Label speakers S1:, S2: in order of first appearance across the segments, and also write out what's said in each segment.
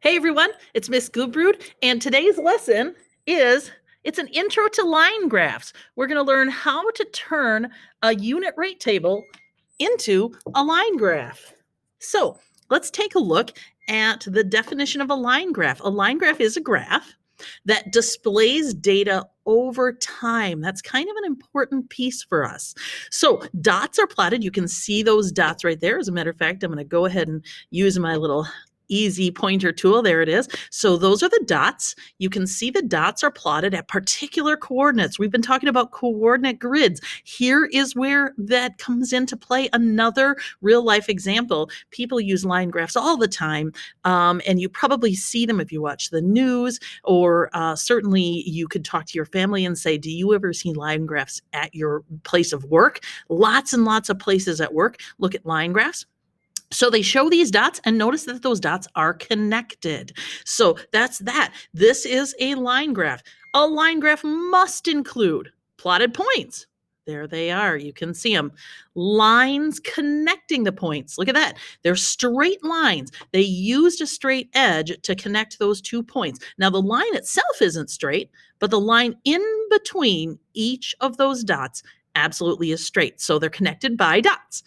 S1: Hey everyone, it's Miss Gubrood, and today's lesson it's an intro to line graphs. We're going to learn how to turn a unit rate table into a line graph. So let's take a look at the definition of a line graph. A line graph is a graph that displays data over time. That's kind of an important piece for us. So dots are plotted. You can see those dots right there. As a matter of fact, I'm going to go ahead and use my little easy pointer tool. There it is. So those are the dots. You can see the dots are plotted at particular coordinates. We've been talking about coordinate grids. Here is where that comes into play. Another real life example. People use line graphs all the time, and you probably see them if you watch the news, or certainly you could talk to your family and say, do you ever see line graphs at your place of work? Lots and lots of places at work look at line graphs. So they show these dots, and notice that those dots are connected. So that's that. This is a line graph. A line graph must include plotted points. There they are. You can see them. Lines connecting the points. Look at that. They're straight lines. They used a straight edge to connect those 2 points. Now, the line itself isn't straight, but the line in between each of those dots absolutely is straight. So they're connected by dots.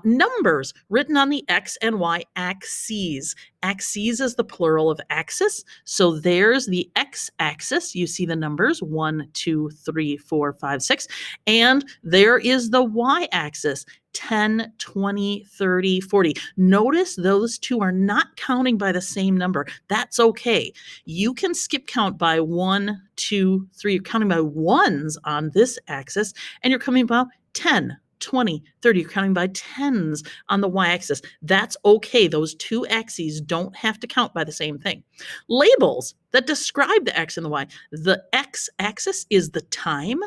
S1: Numbers written on the X and Y axes. Axes is the plural of axis. So there's the X axis. You see the numbers 1, 2, 3, 4, 5, 6. And there is the Y axis. 10, 20, 30, 40. Notice those two are not counting by the same number. That's okay. You can skip count by 1, 2, 3. You're counting by ones on this axis, and you're coming about 10, 20, 30. You're counting by tens on the y-axis. That's okay. Those two axes don't have to count by the same thing. Labels that describe the x and the y. The x-axis is the time.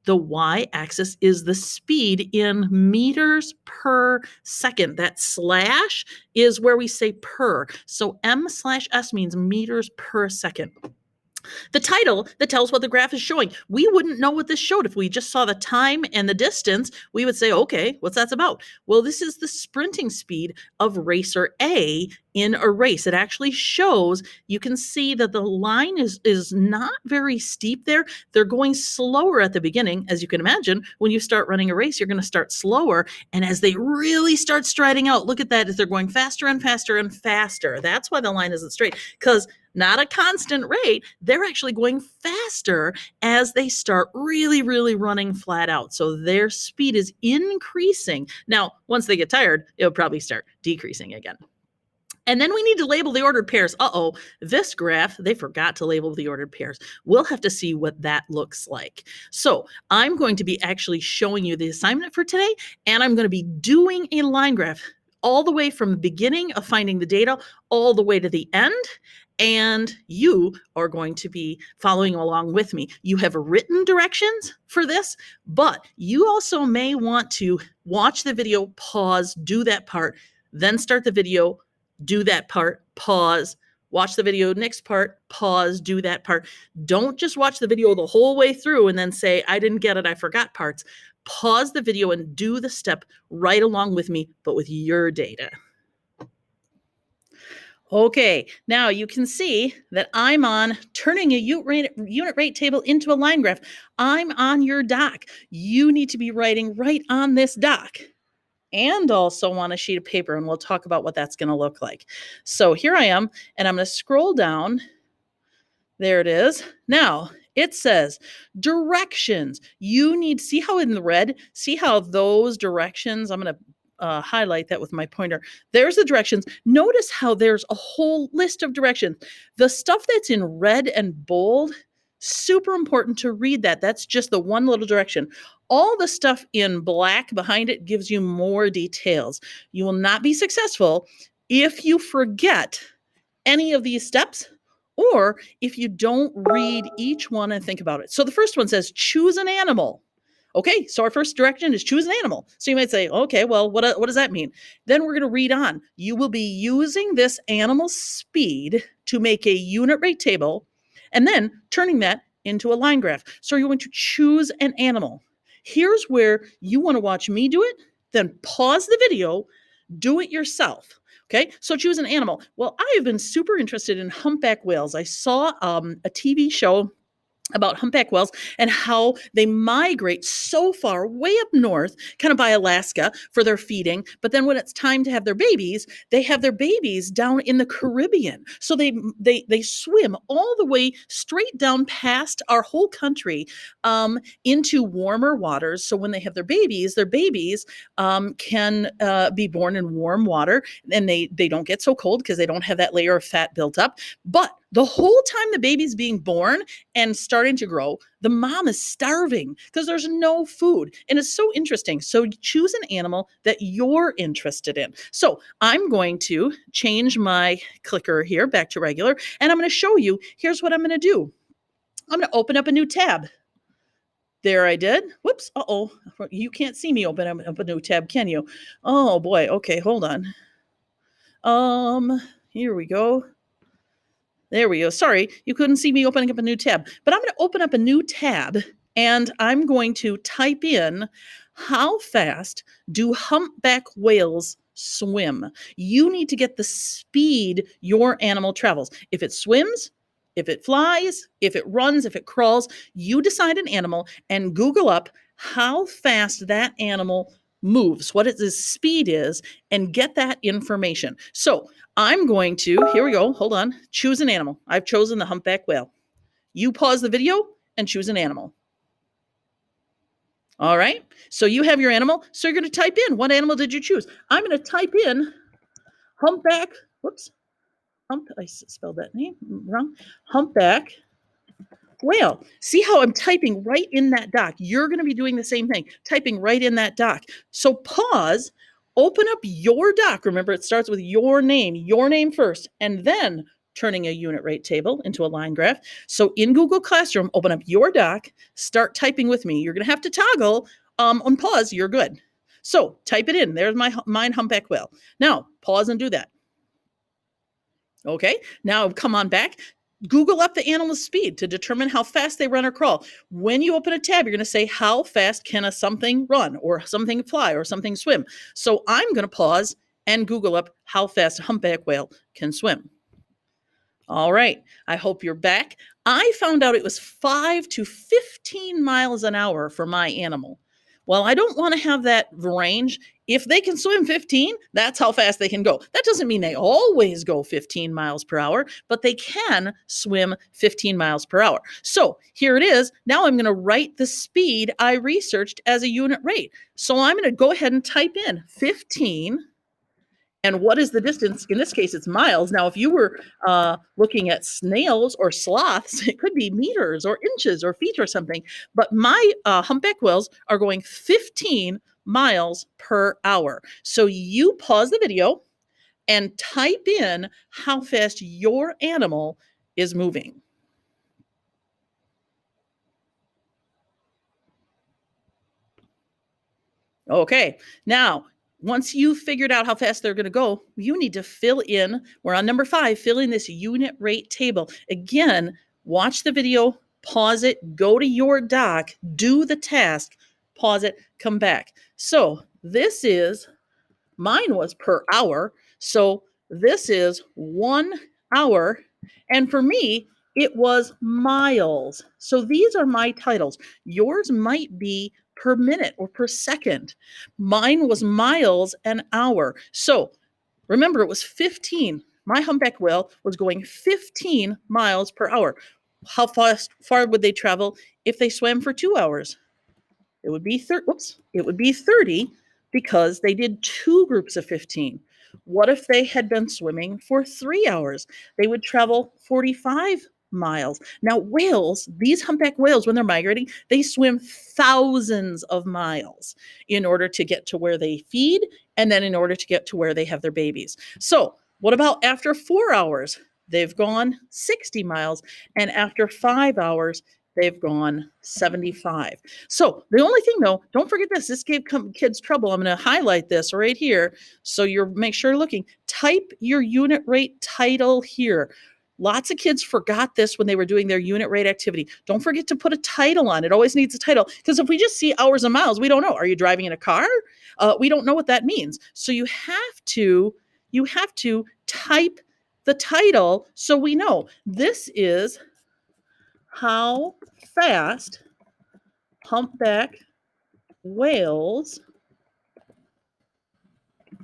S1: The y-axis is the speed in meters per second. That slash is where we say per. So m/s means meters per second. The title that tells what the graph is showing. We wouldn't know what this showed if we just saw the time and the distance. We would say, okay, what's that about? Well, this is the sprinting speed of racer A in a race. It actually shows, you can see that the line is not very steep there. They're going slower at the beginning. As you can imagine, when you start running a race, you're going to start slower. And as they really start striding out, look at that, as they're going faster and faster and faster. That's why the line isn't straight, because not a constant rate. They're actually going faster as they start really, really running flat out. So their speed is increasing. Now, once they get tired, it'll probably start decreasing again. And then we need to label the ordered pairs. This graph, they forgot to label the ordered pairs. We'll have to see what that looks like. So I'm going to be actually showing you the assignment for today, and I'm going to be doing a line graph all the way from the beginning of finding the data all the way to the end. And you are going to be following along with me. You have written directions for this, but you also may want to watch the video, pause, do that part, then start the video, do that part, pause, watch the video, next part, pause, do that part. Don't just watch the video the whole way through and then say, I didn't get it, I forgot parts. Pause the video and do the step right along with me, but with your data. Okay, now you can see that I'm on turning a unit rate table into a line graph. I'm on your dock. You need to be writing right on this dock and also on a sheet of paper, and we'll talk about what that's going to look like. So here I am, and I'm going to scroll down. There it is. Now, it says directions. You need, see how in the red, see how those directions, I'm going to highlight that with my pointer. There's the directions. Notice how there's a whole list of directions. The stuff that's in red and bold, super important to read that. That's just the one little direction. All the stuff in black behind it gives you more details. You will not be successful if you forget any of these steps, or if you don't read each one and think about it. So the first one says, choose an animal. Okay, so our first direction is choose an animal. So you might say, okay, well, what does that mean? Then we're going to read on. You will be using this animal's speed to make a unit rate table and then turning that into a line graph. So you're going to choose an animal. Here's where you want to watch me do it, then pause the video, do it yourself. Okay, so choose an animal. Well, I have been super interested in humpback whales. I saw a TV show about humpback whales and how they migrate so far way up north, kind of by Alaska, for their feeding. But then when it's time to have their babies, they have their babies down in the Caribbean. So they swim all the way straight down past our whole country into warmer waters. So when they have their babies can be born in warm water, and they don't get so cold because they don't have that layer of fat built up. But the whole time the baby's being born and starting to grow, the mom is starving because there's no food. And it's so interesting. So choose an animal that you're interested in. So I'm going to change my clicker here back to regular, and I'm going to show you, here's what I'm going to do. I'm going to open up a new tab. There I did. Whoops. Uh-oh. You can't see me open up a new tab, can you? Oh boy. Okay, hold on. Here we go. There we go. Sorry, you couldn't see me opening up a new tab. But I'm going to open up a new tab, and I'm going to type in, how fast do humpback whales swim? You need to get the speed your animal travels. If it swims, if it flies, if it runs, if it crawls, you decide an animal and Google up how fast that animal moves, what its speed is, and get that information. So I'm going to, here we go, hold on, choose an animal. I've chosen the humpback whale. You pause the video and choose an animal. All right, so you have your animal. So you're going to type in, what animal did you choose? I'm going to type in humpback, I spelled that name wrong, humpback whale. See how I'm typing right in that doc? You're going to be doing the same thing, typing right in that doc. So pause, open up your doc. Remember, it starts with your name first, and then turning a unit rate table into a line graph. So in Google Classroom, open up your doc, start typing with me. You're going to have to toggle on pause. You're good. So type it in. There's mine humpback whale. Now pause and do that. Okay, now come on back. Google up the animal's speed to determine how fast they run or crawl. When you open a tab, you're going to say, how fast can a something run, or something fly, or something swim? So I'm going to pause and Google up how fast a humpback whale can swim. All right, I hope you're back. I found out it was 5 to 15 miles an hour for my animal. Well, I don't want to have that range. If they can swim 15, that's how fast they can go. That doesn't mean they always go 15 miles per hour, but they can swim 15 miles per hour. So here it is. Now I'm going to write the speed I researched as a unit rate. So I'm going to go ahead and type in 15. And what is the distance? In this case, it's miles. Now, if you were looking at snails or sloths, it could be meters or inches or feet or something. But my humpback whales are going 15 miles per hour. So you pause the video and type in how fast your animal is moving. Okay, now, once you've figured out how fast they're going to go, you need to fill in, we're on number 5, fill in this unit rate table. Again, watch the video, pause it, go to your doc, do the task, pause it, come back. So this is, mine was per hour, so this is 1 hour, and for me, it was miles. So these are my titles. Yours might be per minute or per second. Mine was miles an hour. So remember, it was 15. My humpback whale was going 15 miles per hour. How far would they travel if they swam for 2 hours? It would be 30 because they did 2 groups of 15. What if they had been swimming for 3 hours? They would travel 45 miles. Now, whales, these humpback whales, when they're migrating, they swim thousands of miles in order to get to where they feed, and then in order to get to where they have their babies. So what about after 4 hours? They've gone 60 miles, and after 5 hours, they've gone 75. So the only thing, though, don't forget this. This gave kids trouble. I'm going to highlight this right here so you're make sure you're looking. Type your unit rate title here. Lots of kids forgot this when they were doing their unit rate activity. Don't forget to put a title on it. Always needs a title, because if we just see hours and miles, we don't know. Are you driving in a car? We don't know what that means. So you have to you have to type the title so we know. This is How Fast Humpback Whales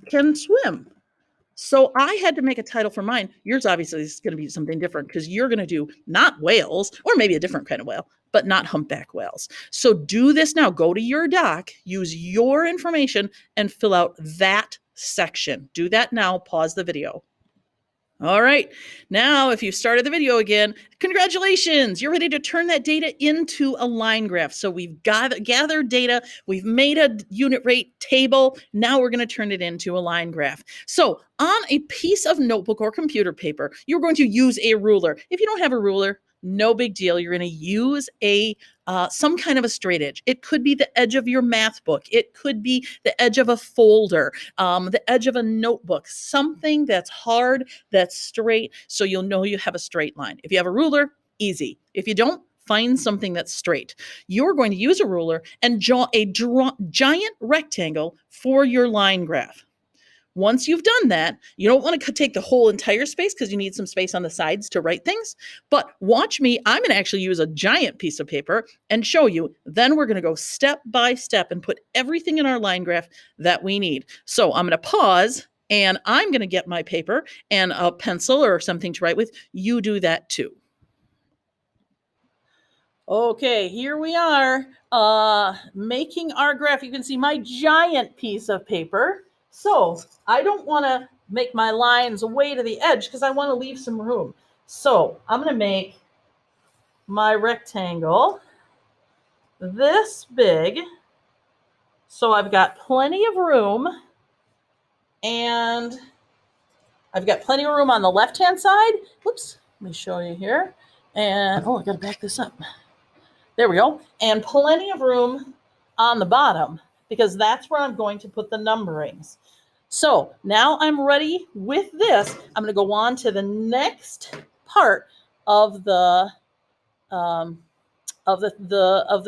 S1: Can Swim. So I had to make a title for mine. Yours obviously is going to be something different because you're going to do not whales, or maybe a different kind of whale, but not humpback whales. So do this now. Go to your doc, use your information, and fill out that section. Do that now. Pause the video. All right, now if you've started the video again, congratulations, you're ready to turn that data into a line graph. So we've gathered data, we've made a unit rate table, now we're gonna turn it into a line graph. So on a piece of notebook or computer paper, you're going to use a ruler. If you don't have a ruler, no big deal. You're gonna use some kind of a straight edge. It could be the edge of your math book. It could be the edge of a folder, the edge of a notebook, something that's hard, that's straight, so you'll know you have a straight line. If you have a ruler, easy. If you don't, find something that's straight. You're going to use a ruler and draw a giant rectangle for your line graph. Once you've done that, you don't want to take the whole entire space because you need some space on the sides to write things. But watch me. I'm going to actually use a giant piece of paper and show you. Then we're going to go step by step and put everything in our line graph that we need. So I'm going to pause and I'm going to get my paper and a pencil or something to write with. You do that too. Okay, here we are making our graph. You can see my giant piece of paper. So I don't want to make my lines way to the edge because I want to leave some room. So I'm going to make my rectangle this big. So I've got plenty of room. And I've got plenty of room on the left-hand side. Whoops, let me show you here. And, oh, I got to back this up. There we go. And plenty of room on the bottom because that's where I'm going to put the numberings. So now I'm ready with this. I'm going to go on to the next part of the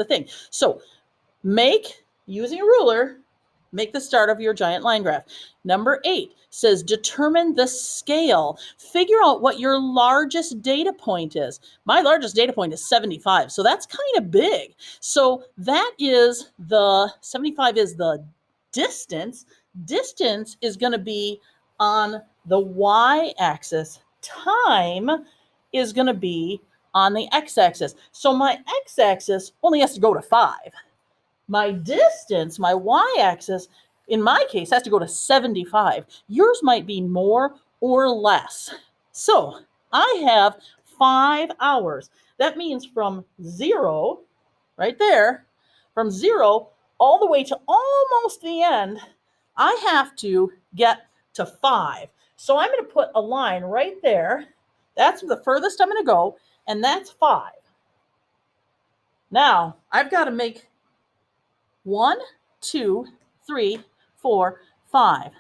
S1: thing. So using a ruler, make the start of your giant line graph. Number 8 says determine the scale. Figure out what your largest data point is. My largest data point is 75, so that's kind of big. So that is 75 is the distance. Distance is going to be on the y-axis. Time is going to be on the x-axis. So my x-axis only has to go to 5. My distance, my y-axis, in my case, has to go to 75. Yours might be more or less. So I have 5 hours. That means from 0, right there, from 0 all the way to almost the end, I have to get to 5. So I'm going to put a line right there. That's the furthest I'm going to go, and that's 5. Now, I've got to make 1, 2, 3, 4, 5.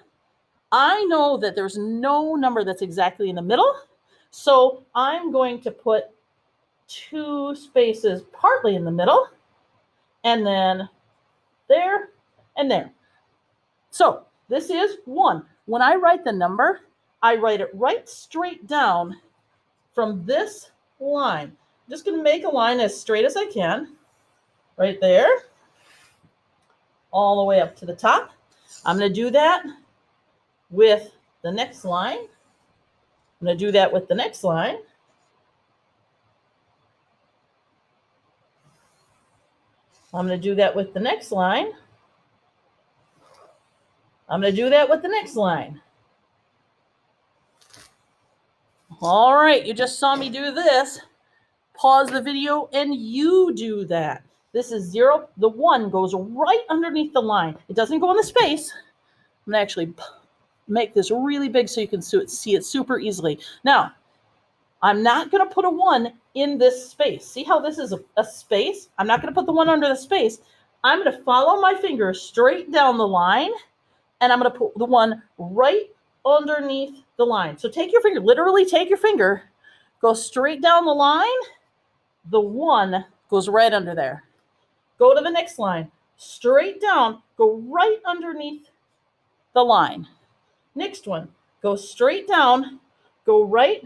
S1: I know that there's no number that's exactly in the middle, so I'm going to put 2 spaces partly in the middle, and then there and there. So this is 1. When I write the number, I write it right straight down from this line. I'm just going to make a line as straight as I can, right there, all the way up to the top. I'm going to do that with the next line. I'm going to do that with the next line. I'm going to do that with the next line. I'm going to do that with the next line. All right, you just saw me do this. Pause the video and you do that. This is 0. The 1 goes right underneath the line. It doesn't go in the space. I'm going to actually make this really big so you can see it super easily. Now, I'm not going to put a 1 in this space. See how this is a space? I'm not going to put the 1 under the space. I'm going to follow my finger straight down the line, and I'm going to put the 1 right underneath the line. So take your finger, literally take your finger, go straight down the line. The 1 goes right under there. Go to the next line, straight down, go right underneath the line. Next one, go straight down, go right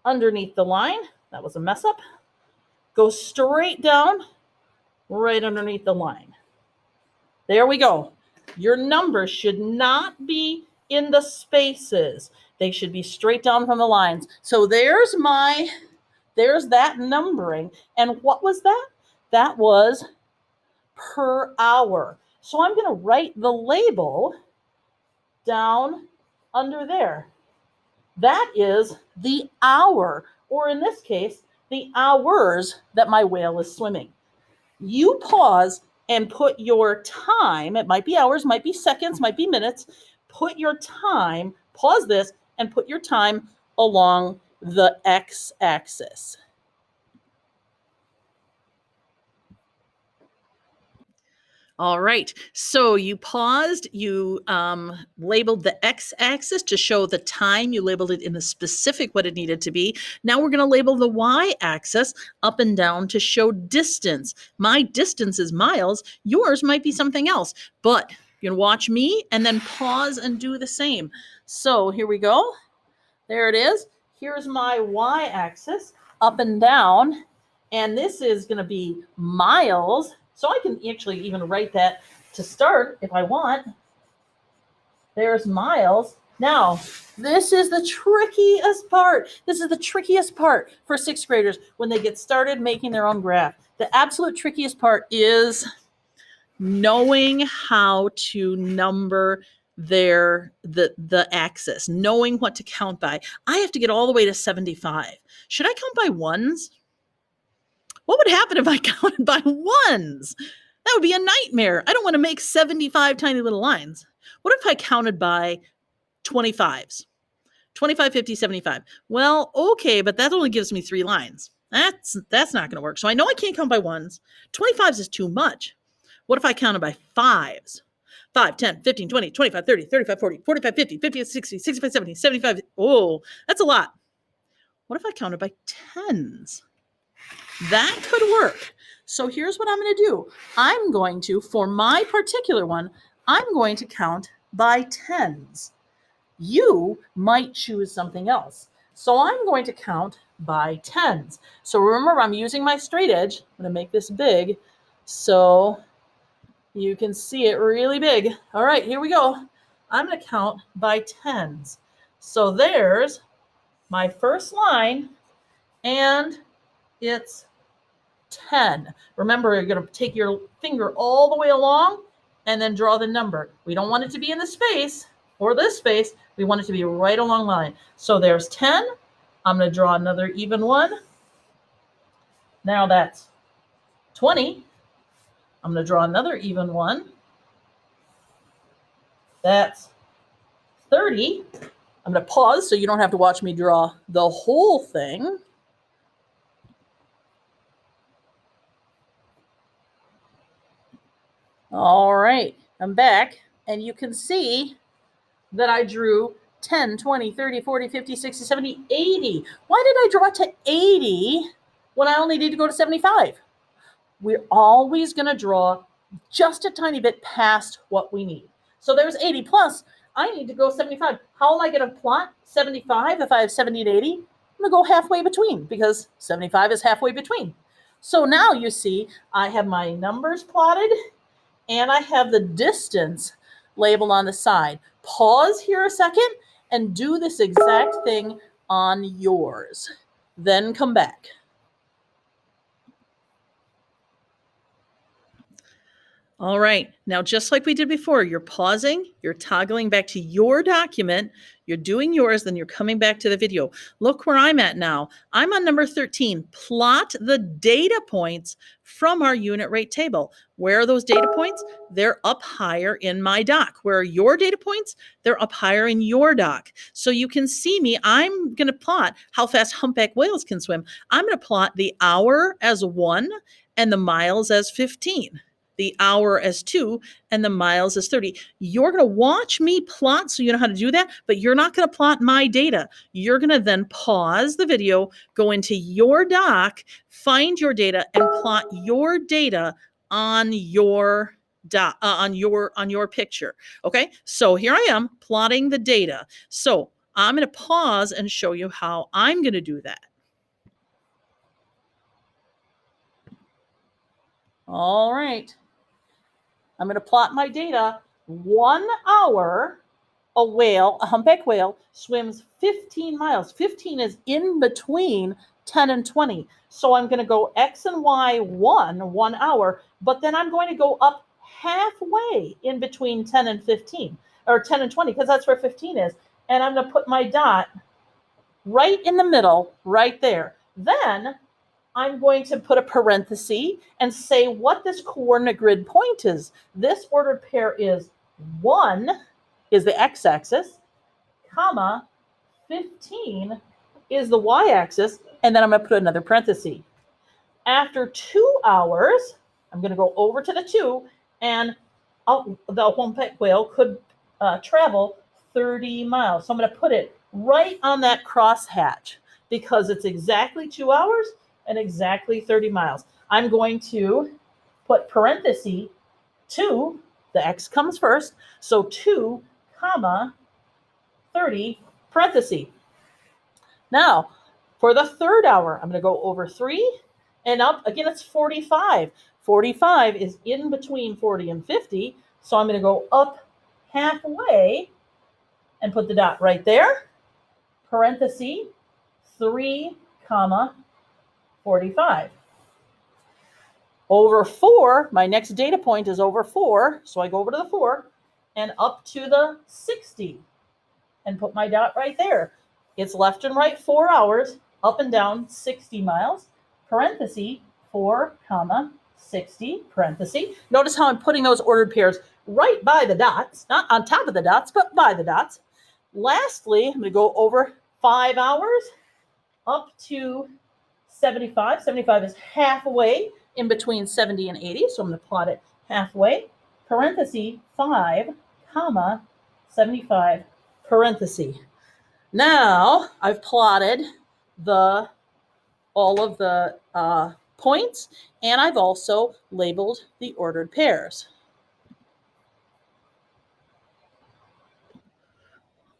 S1: underneath the line. That was a mess up. Go straight down, right underneath the line. There we go. Your numbers should not be in the spaces. They should be straight down from the lines. So there's that numbering. And what was that? That was per hour. So I'm going to write the label down under there. That is the hour, or in this case, the hours that my whale is swimming. You pause and put your time, it might be hours, might be seconds, might be minutes, put your time, pause this, and put your time along the x-axis. All right, so you paused, you labeled the x-axis to show the time, you labeled it in the specific what it needed to be. Now we're going to label the y-axis up and down to show distance. My distance is miles, yours might be something else, but you can watch me and then pause and do the same. So here we go, there it is. Here's my y-axis up and down, and this is going to be miles. So I can actually even write that to start if I want. There's miles. Now, this is the trickiest part. This is the trickiest part for sixth graders when they get started making their own graph. The absolute trickiest part is knowing how to number the axis, knowing what to count by. I have to get all the way to 75. Should I count by ones? What would happen if I counted by ones? That would be a nightmare. I don't want to make 75 tiny little lines. What if I counted by 25s? 25, 50, 75. Well, okay, but that only gives me 3 lines. That's not going to work. So I know I can't count by ones. 25s is too much. What if I counted by 5s? 5, 10, 15, 20, 25, 30, 35, 40, 45, 50, 50, 60, 65, 70, 75. Oh, that's a lot. What if I counted by 10s? That could work. So here's what I'm going to do. I'm going to, for my particular one, I'm going to count by 10s. You might choose something else. So I'm going to count by 10s. So remember, I'm using my straight edge. I'm going to make this big so you can see it really big. All right, here we go. I'm going to count by 10s. So there's my first line, and it's 10. Remember, you're going to take your finger all the way along and then draw the number. We don't want it to be in the space or this space. We want it to be right along the line. So there's 10. I'm going to draw another even one. Now that's 20. I'm going to draw another even one. That's 30. I'm going to pause so you don't have to watch me draw the whole thing. All right, I'm back, and you can see that I drew 10, 20, 30, 40, 50, 60, 70, 80. Why did I draw to 80 when I only need to go to 75? We're always going to draw just a tiny bit past what we need. So there's 80 plus. I need to go 75. How am I going to plot 75 if I have 70 to 80? I'm going to go halfway between because 75 is halfway between. So now you see I have my numbers plotted and I have the distance labeled on the side. Pause here a second and do this exact thing on yours. Then come back. All right, now just like we did before, you're pausing, you're toggling back to your document, you're doing yours, then you're coming back to the video. Look where I'm at now. I'm on number 13. Plot the data points from our unit rate table. Where are those data points? They're up higher in my doc. Where are your data points? They're up higher in your doc. So you can see me, I'm going to plot how fast humpback whales can swim. I'm going to plot the hour as 1 and the miles as 15. The hour as 2 and the miles as 30. You're going to watch me plot so you know how to do that, but you're not going to plot my data. You're going to then pause the video, go into your doc, find your data, and plot your data on your on your picture. Okay, so here I am plotting the data. So I'm going to pause and show you how I'm going to do that. All right, I'm going to plot my data. 1 hour, a humpback whale, swims 15 miles. 15 is in between 10 and 20. So I'm going to go X and Y 1 hour, but then I'm going to go up halfway in between 10 and 15, or 10 and 20, because that's where 15 is. And I'm going to put my dot right in the middle, right there. Then I'm going to put a parenthesis and say what this coordinate grid point is. This ordered pair is 1 is the x-axis, comma, 15 is the y-axis, and then I'm going to put another parenthesis. After 2 hours, I'm going to go over to the 2, and the humpback whale could travel 30 miles. So I'm going to put it right on that crosshatch because it's exactly 2 hours and exactly 30 miles. I'm going to put parenthesis 2, the x comes first, so 2, comma, 30, parenthesis. Now, for the third hour, I'm going to go over 3 and up. Again, it's 45. 45 is in between 40 and 50, so I'm going to go up halfway and put the dot right there, parenthesis, 3, comma, 45. Over 4, my next data point is over 4, so I go over to the 4 and up to the 60 and put my dot right there. It's left and right 4 hours, up and down 60 miles, parenthesis, 4, comma, 60, parenthesis. Notice how I'm putting those ordered pairs right by the dots, not on top of the dots, but by the dots. Lastly, I'm going to go over 5 hours up to 75. 75 is halfway in between 70 and 80, so I'm going to plot it halfway, parenthesis, 5, comma, 75, parenthesis. Now I've plotted all of the points, and I've also labeled the ordered pairs.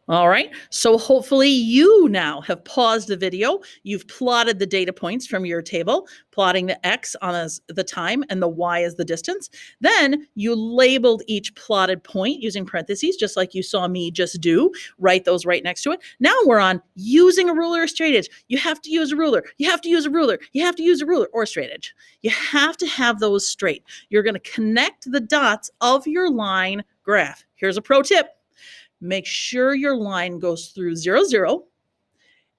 S1: All right, so hopefully you now have paused the video. You've plotted the data points from your table, plotting the X on the time and the Y as the distance. Then you labeled each plotted point using parentheses, just like you saw me just do. Write those right next to it. Now we're on using a ruler or straight edge. You have to use a ruler. You have to use a ruler. You have to use a ruler or a straight edge. You have to have those straight. You're going to connect the dots of your line graph. Here's a pro tip. Make sure your line goes through 0, 0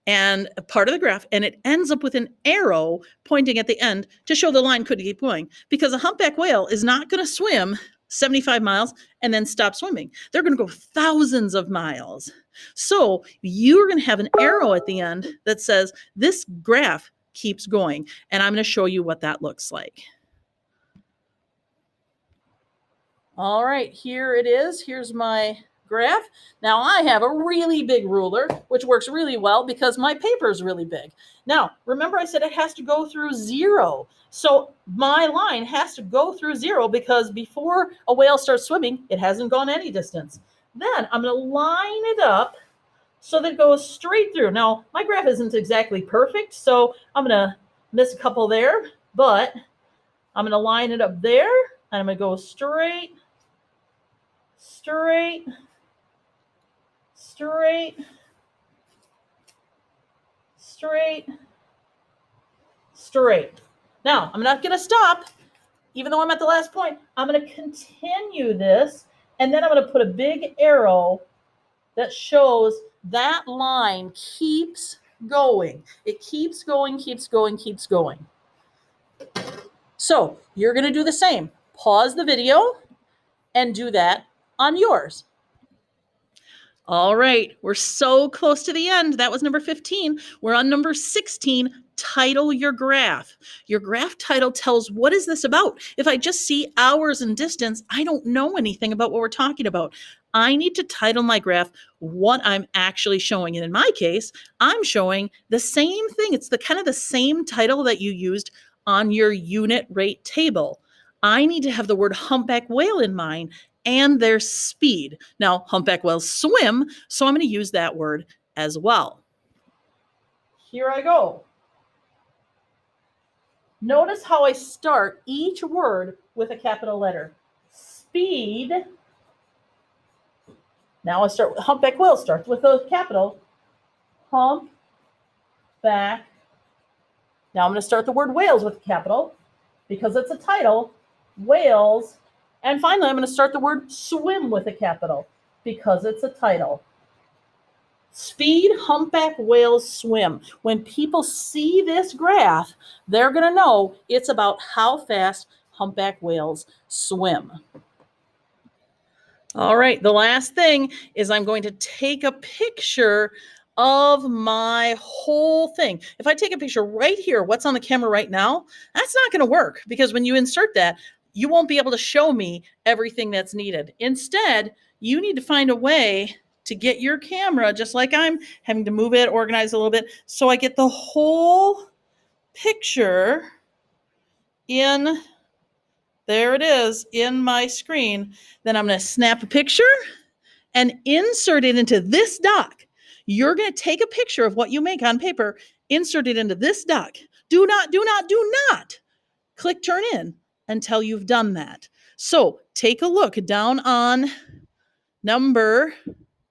S1: and a part of the graph, and it ends up with an arrow pointing at the end to show the line could keep going, because a humpback whale is not going to swim 75 miles and then stop swimming. They're going to go thousands of miles. So you're going to have an arrow at the end that says this graph keeps going, and I'm going to show you what that looks like. All right, here it is. Here's my graph. Now I have a really big ruler, which works really well because my paper is really big. Now, remember I said it has to go through 0. So my line has to go through 0 because before a whale starts swimming, it hasn't gone any distance. Then I'm going to line it up so that it goes straight through. Now, my graph isn't exactly perfect, so I'm going to miss a couple there, but I'm going to line it up there, and I'm going to go straight, straight, straight, straight, straight. Now, I'm not going to stop, even though I'm at the last point. I'm going to continue this, and then I'm going to put a big arrow that shows that line keeps going. It keeps going, keeps going, keeps going. So you're going to do the same. Pause the video and do that on yours. All right, we're so close to the end. That was number 15. We're on number 16. Title your graph. Your graph title tells what is this about. If I just see hours and distance, I don't know anything about what we're talking about. I need to title my graph what I'm actually showing. And in my case, I'm showing the same thing. It's the kind of the same title that you used on your unit rate table. I need to have the word humpback whale in mind and their speed. Now, humpback whales swim, so I'm going to use that word as well. Here I go. Notice how I start each word with a capital letter. Speed. Now I start with humpback whale starts with a capital. Hump, back. Now I'm going to start the word whales with a capital because it's a title. Whales. And finally, I'm going to start the word swim with a capital because it's a title. Speed, humpback whales swim. When people see this graph, they're going to know it's about how fast humpback whales swim. All right, the last thing is I'm going to take a picture of my whole thing. If I take a picture right here, what's on the camera right now, that's not going to work because when you insert that, you won't be able to show me everything that's needed. Instead, you need to find a way to get your camera, just like I'm having to move it, organize a little bit, so I get the whole picture in, there it is, in my screen. Then I'm going to snap a picture and insert it into this dock. You're going to take a picture of what you make on paper, insert it into this dock. Do not click turn in until you've done that. So take a look down on number